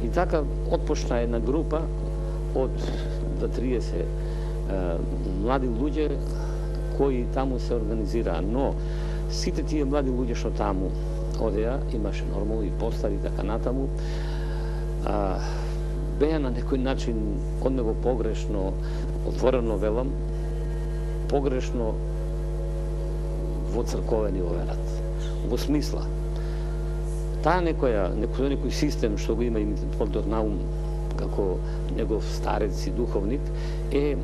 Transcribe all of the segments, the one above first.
И така отпочна една група од 30 млади луѓе кои таму се организираа, но сите тие млади луѓе што таму одеа, имаше нормално и постари така натаму, беа на некој начин од него погрешно, отворено велам, погрешно воцрковени во верат. Во смисла, таа некој систем што го има Митрополитот Наум како негов старец и духовник е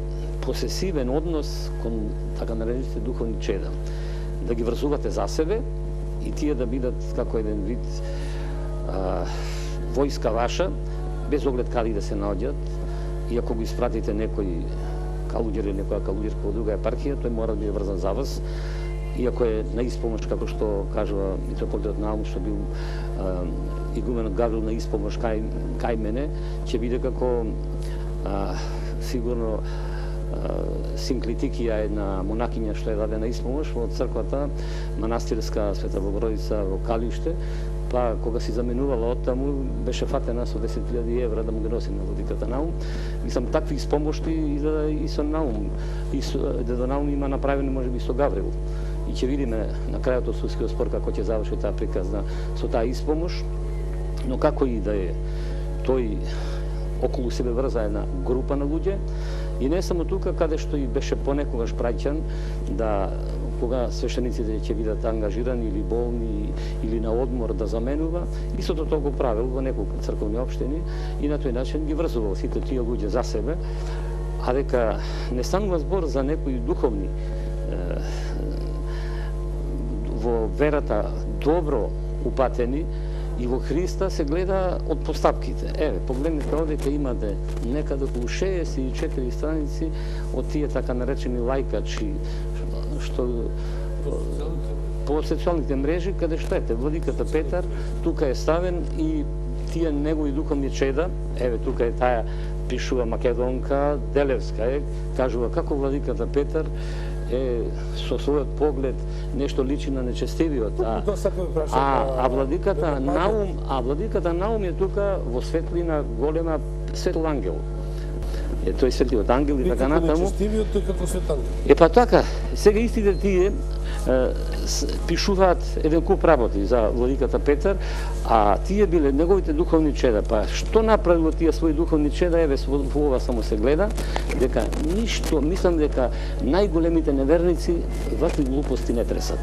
посесивен однос кон така наречените духовни чеда. Да ги врзувате за себе и тие да бидат како еден вид војска ваша, без оглед каде да се наоѓат, и ако го испратите некој калуѓер или некоја калуѓерка од друга епархија, тој мора да биде врзан за вас. Иако е на испомош, како што кажува Митрополитот Наум, што бил игуменот Гаврил на испомош кај мене, ќе биде како сигурно Синклитикија, една монакиња што е дадена испомош во црквата манастирска Света Богородица во Калиште, па кога си заменувала од таму, беше фатена со 10.000 евра да му ги носи на владиката Наум. Мислам, такви испомошти и со Наум. И дедо Наум има направени можеби со Гаврил. И ќе видиме на крајот од судскиот спор како ќе заврши таа приказна со таа испомош. Но како и да е, тој околу себе врза една група на луѓе, и не само тука, каде што и беше понекогаш праќан, да кога свештениците ќе бидат ангажирани или болни или на одмор да заменува, истото тоа го правил во неколку црковни општини и на тој начин ги врзувал сите тие луѓе за себе, а дека не станува збор за некои духовни во верата добро упатени и во Христа се гледа од постапките. Еве, погледнете одека имате некаде околу 64 страници од тие така наречени лајкачи, што по социјалните мрежи, каде што ете, владиката Петар, тука е ставен и тие негови духовни чеда, еве, тука е таа, пишува македонка, Делевска е, кажува како владиката Петар е со својот поглед нешто личи на нечестивиот, а владиката Наум е тука во светлина голема светл ангел. Тој светливиот ангел и така натаму. Нечестивиот тој како светл ангел. Е па така, сега истите тие пишуваат еден куп работи за владиката Петар, а тие биле неговите духовни чеда. Па што направило тие своји духовни чеда, еве во ова само се гледа, дека ништо, мислам дека најголемите неверници вакви глупости не тресат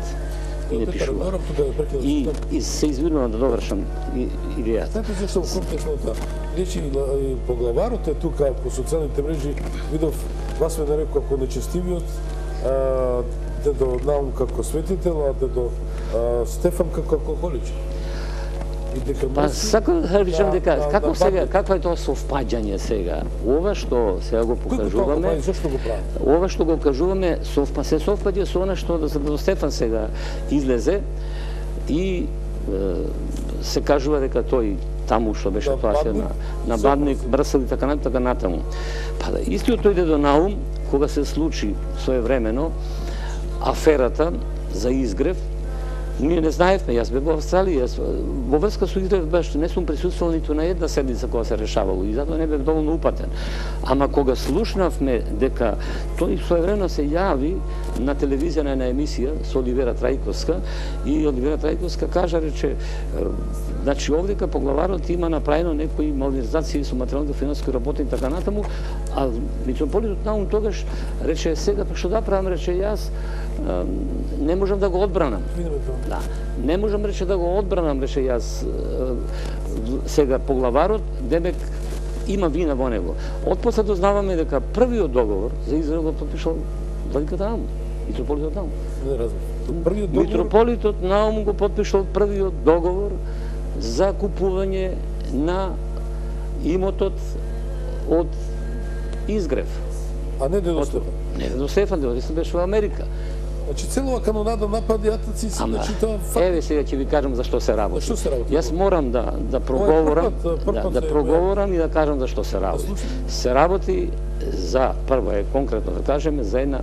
и не пишуваат. И се извинувам да довршам идејата. Знаете зашто во контекстот речи поглаварот е тука по социјалните мрежи, видов вас ме нарекува како нечестивиот, дедо Наум како светител, а дедо Стефан како алкохолич. Па сакам да речам дека како сега, какво е тоа совпаѓање сега? Ова што сега го покажуваме, ова што го кажуваме се совпаѓа со она што дедо Стефан сега излезе и се кажува дека тој таму што беше тоа се на Бадник, Брсел и така натаму. Па истиот тој дедо Наум, кога се случи своевремено аферата за изгрев, ние не знаевме, јас бев во Австралија, во врска со изгрев баш не сум присуствувал ниту на една седница кога се решавало и затоа не бев доволно упатен. Ама кога слушнавме дека тој своевремено се јави на телевизија на една емисија со Оливера Трајковска и Оливера Трајковска кажа, рече, значи овдека поглаварот има направено некои малверзации со материјалните финансиски работи и така натаму, а Митрополитот Наум тогаш рече, сега што да правам, рече, јас не можам да го одбранам. Да, не можам, рече, да го одбранам, рече, јас сега поглаварот, демек има вина во него. Отпосле дознаваме дека првиот договор за Израел го потпишал владиката Наум, Митрополитот Наум. Не разбирам. Митрополитот Наум го потпишал првиот договор за купување на имотот од Изгрев. А не дедо Стефан? Не дедо Стефан, дедо Стефан беше во Америка. Значи целова канонада напади атаци се начитава факт. Еве сега ќе ви кажам за што се работи. Што се работи? Јас морам да проговорам, да проговорам и да кажам за што се работи. Се работи за прво е конкретно да кажеме за една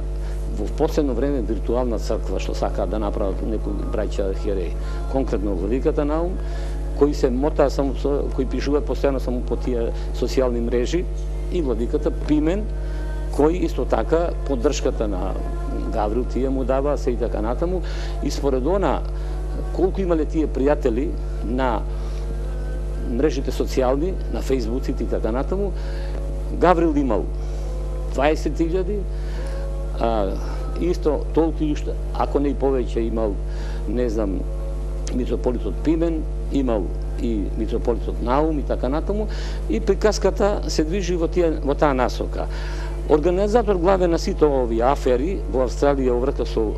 во последно време виртуална црква што сакаат да направат некои браќа архиереи. Конкретно владиката Наум, кои се мота само кои пишува постојано само по тие социјални мрежи, и владиката Пимен, кој исто така поддршката на Гаврил тие му дава се и така натаму, и според она колку имале тие пријатели на мрежите социјални, на фејсбуците и така натаму, Гаврил имал 20.000, исто толку и уште, ако не и повеќе имал, не знам, митрополитот Пимен, имал и митрополитот Наум и така натаму, и приказката се движи во таа насока. Организатор главен на сите овие афери во Австралија врка со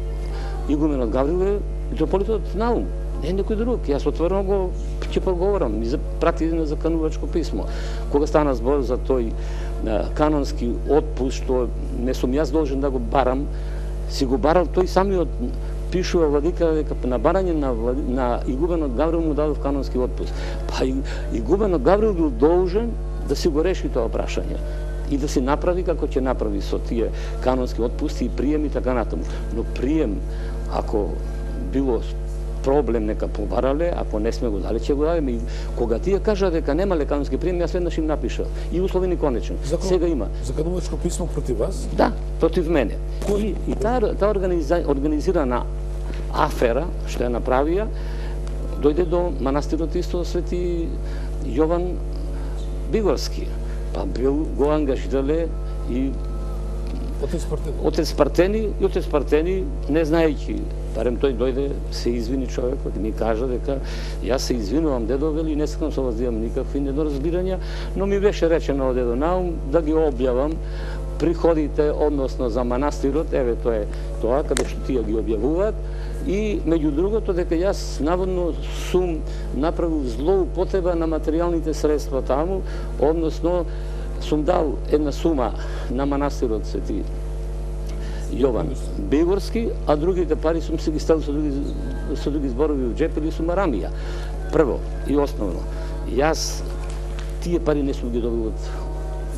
игуменот Гаврил е митрополитот Наум, не некој друг. Јас отворено го ќе проговорам, ми прати на заканувачко писмо. Кога стана збор за тој канонски отпуст, што не сум јас должен да го барам, си го барал тој самиот пишува владика дека на барање на игуменот Гаврил му дадов канонски отпуст. Па игуменот Гаврил бил должен да си го реши тоа прашање и да се направи како ќе направи со тие канонски отпусти и прием и така натаму. Но прием, ако било проблем, нека побарале, ако не сме го дали, ќе го дадеме. И кога тие кажа дека немале канонски прием, јас веднаш им напишав. И условени конечно. Сега има. Заканувачко писмо против вас? Да, против мене. И таа организирана афера, што ја направија, дојде до манастирот исто Свети Јован Бигорски. Па бил го ангажирале и Отец Партени, не знаејќи, барем тој дојде, се извини човекот и ми кажа дека јас се извинувам дедо, вели, не сакам со вас да имам никакви недоразбирања, но ми беше речено од дедо Наум да ги објавам приходите, односно за манастирот, еве тоа е тоа, каде што тие ги објавуваат, и меѓу другото дека јас наводно сум направил злоупотреба на материјалните средства таму, односно сум дал една сума на манастирот Свети Јован Бигорски, а другите пари сум се ги ставил со други зборови во джеп или сум арамија. Прво и основно, јас тие пари не сум ги добил од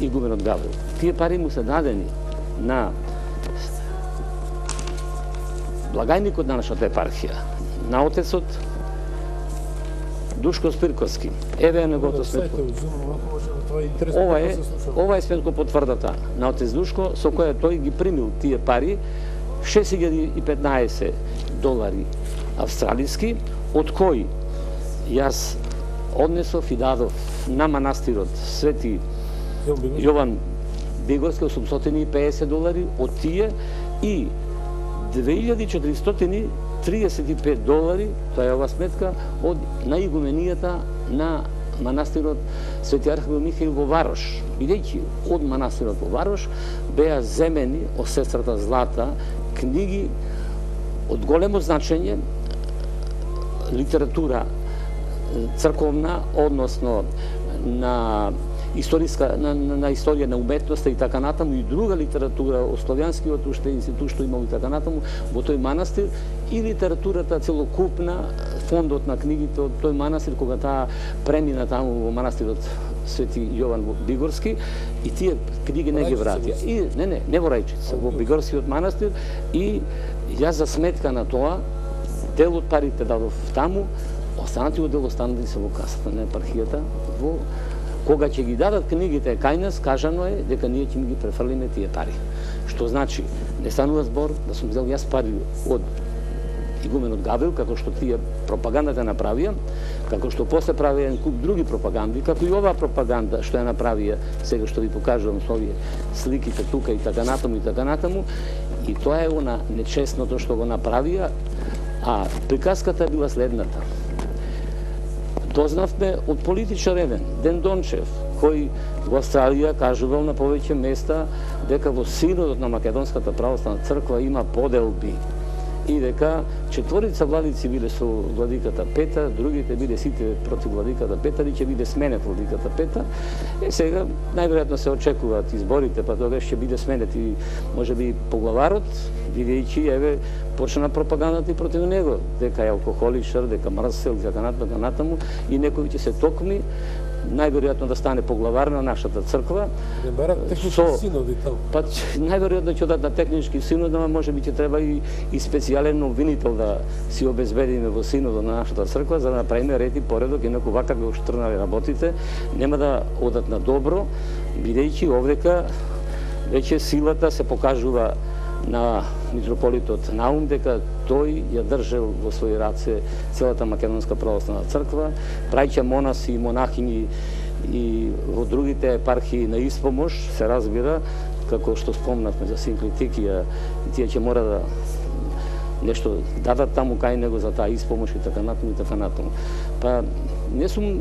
игуменот Гаврил. Тие пари му се дадени на благајникот на нашата епархија, на отецот Душко Спирковски. Еве е неговото сметко. Ова е сметко потврдата на отец Душко, со која тој ги примил тие пари, $6,015 австралиски, од кои јас однесов и дадов на манастирот Свети Јован Бигорски $850 од тие и $2,435, тоа е ова сметка, од наигуменијата на манастирот Свети Архангел Михаил во Варош. Бидејќи од манастирот во Варош беа земени од сестрата Злата книги од големо значење, литература црковна, односно на историја на уметноста и така натаму, и друга литература од славјанскиот уште институт што имал и така натаму во тој манастир, и литературата целокупна, фондот на книгите од тој манастир, кога таа премина таму во манастирот Свети Јован Бигорски, и тие книги не ги вратија. И не во Рајчица, во Бигорскиот манастир, и јас за сметка на тоа дел од парите дадов таму, останатиот дел останати се во касата на епархијата. Кога ќе ги дадат книгите кај нас, кажано е дека ние ќе ми ги префрлиме тие пари. Што значи, не станува збор да сум взел јас пари од игуменот Гаврил, како што тие пропагандата направија, како што после правија еден куп други пропаганди, како и оваа пропаганда што ја направија, сега што ви покажувам со овие сликите тука и така натаму, и тоа е она нечестното што го направија, а приказката била следната. Дознавме од политичар еден, Ден Дончев, кој во Австралија кажувал на повеќе места дека во синодот на Македонската православна црква има поделби и дека четворица владици биле со владиката Петар, другите биле сите против владиката Петар и ќе биде сменет владиката Петар. Сега најверојатно се очекуваат изборите, па тогаш ќе биде сменет и можеби поглаварот, бидејќи еве почна пропагандата и против него, дека е алкохоличар, дека мрсел, дека натаму, и некои ќе се токми најверојатно да стане поглавар на нашата црква. Не барат технички синоди таму. Па најверојатно ќе дадат на технички синод, ама можеби ќе треба и специјален обвинител да си обезбедиме во синодот на нашата црква за да направиме ред и поредок, инаку вака како што тргнале работите, нема да одат на добро, бидејќи овдека веќе силата се покажува на митрополитот Наум, дека тој ја држел во своји раце целата Македонска православна црква, праќа монаси и монахини и во другите епархии на испомош, се разбира, како што спомнавме за Синклитикија, и тие ќе мора да нешто дадат таму кај него за таа испомош и така натаму и така натаму. Па не сум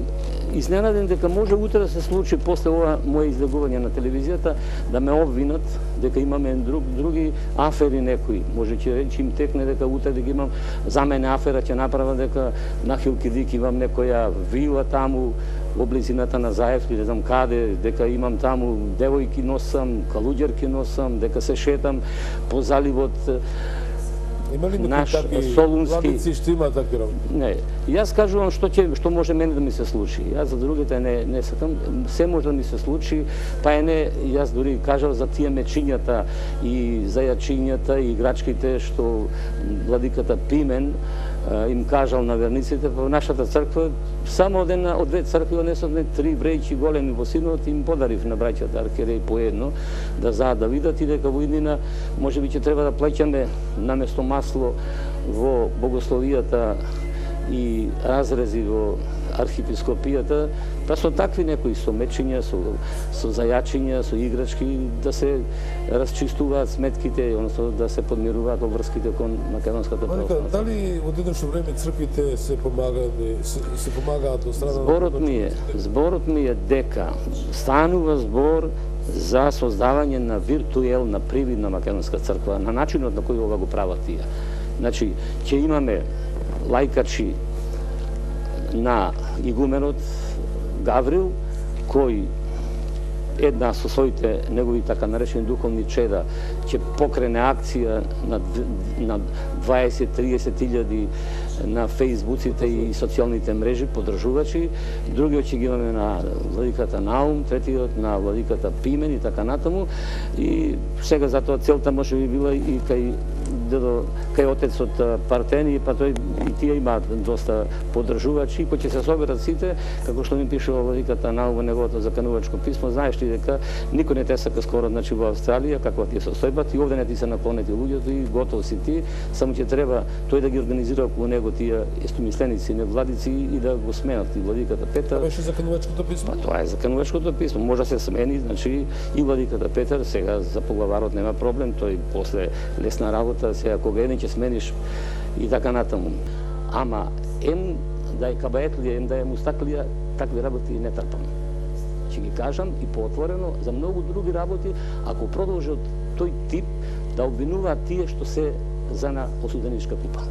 изненаден дека може утре да се случи после ова моje излегување на телевизијата да ме обвинат дека имаме други афери некои. Може ќе им текне дека утре дека имам за мене афера ќе направам дека на Хилкидик имам некоја вила таму во близината на Заевски, не знам каде, дека имам таму девојки носам, калуѓерки носам, дека се шетам по заливот наш Солунски. Владици што има такви работи? Не, јас кажувам што може мене да ми се случи. Јас за другите не сакам, се може да ми се случи, па јас дури кажав за тие мечињата и зајачињата и играчките што владиката Пимен им кажал на верниците во нашата црква, само од две цркви однесовме 3 врејчи големи во синот им подарив на браќата архиереи по едно да видат и дека во иднина можеби ќе треба да плаќаме наместо масло во богословијата и разрези во архиепископијата, па со такви некои со мечиња, со зајачиња, со играчки да се расчистуваат сметките, односно да се подмируваат обврските кон Македонската православна. Дали во денешно време црквите се помагаат од страна Зборот ми е дека станува збор за создавање на виртуелна привидна Македонска црква на начинот на кој ова го прават тие. Значи, ќе имаме лајкачи на игуменот Гаврил, кој една со своите негови така наречени духовни чеда ќе покрене акција на 20-30 илјади на фејсбуците и социјалните мрежи поддржувачи, другиот ќе ги имаме на владиката Наум, третиот на владиката Пимен и така натаму. И сега затоа целта може би била и кај отецот Партени, па тој и тие имаат доста поддржувачи, кои ќе се соберат сите, како што ми пишува владиката Наум во неговото заканувачко писмо, знаеш ли дека никој не те сака скоро, значи во Австралија, каква ти е состојбата, и овде не ти се наклонети луѓето и готово си ти, само ќе треба тој да ги организира околу него тие истомисленици, невладици и да го сменат и владиката Петар. Това беше заканувачкото писмо? Тоа е заканувачкото писмо, може да се смени, значи и владиката Петар, сега за поглаварот нема проблем, тој после лесна работа, сега кога ќе смениш и така натаму. Ама ем да е кабаетлија, ем да е мустаклија, такви работи не трпам. Ќе ги кажам и поотворено за многу други работи, ако продолжи од тој тип да обвинуваат тие што се за на осуденичка купа.